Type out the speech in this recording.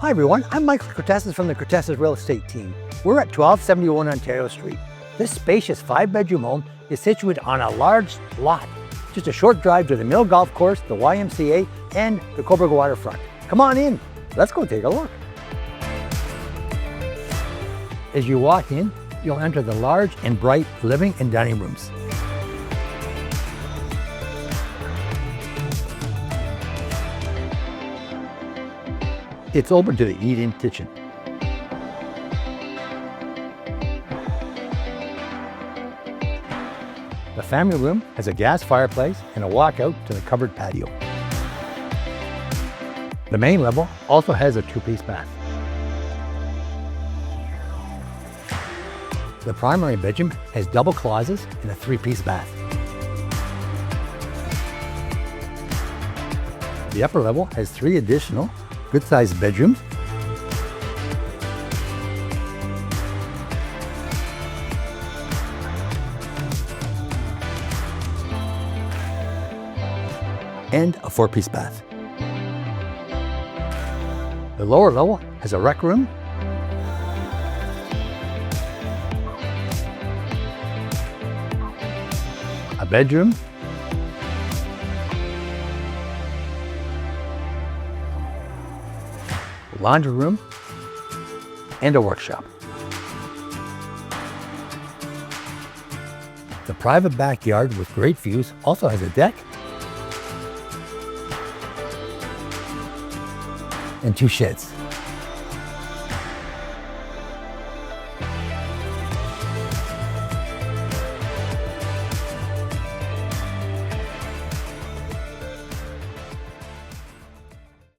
Hi everyone, I'm Michael Cortesis from the Cortesis Real Estate Team. We're at 1271 Ontario Street. This spacious 5-bedroom home is situated on a large lot, just a short drive to the Mill Golf Course, the YMCA, and the Cobourg waterfront. Come on in, let's go take a look. As you walk in, you'll enter the large and bright living and dining rooms. It's open to the eat-in kitchen. The family room has a gas fireplace and a walkout to the covered patio. The main level also has a 2-piece bath. The primary bedroom has double closets and a 3-piece bath. The upper level has 3 additional good-sized bedrooms, and a 4-piece bath. The lower level has a rec room, a bedroom, laundry room, and a workshop. The private backyard with great views also has a deck and 2 sheds.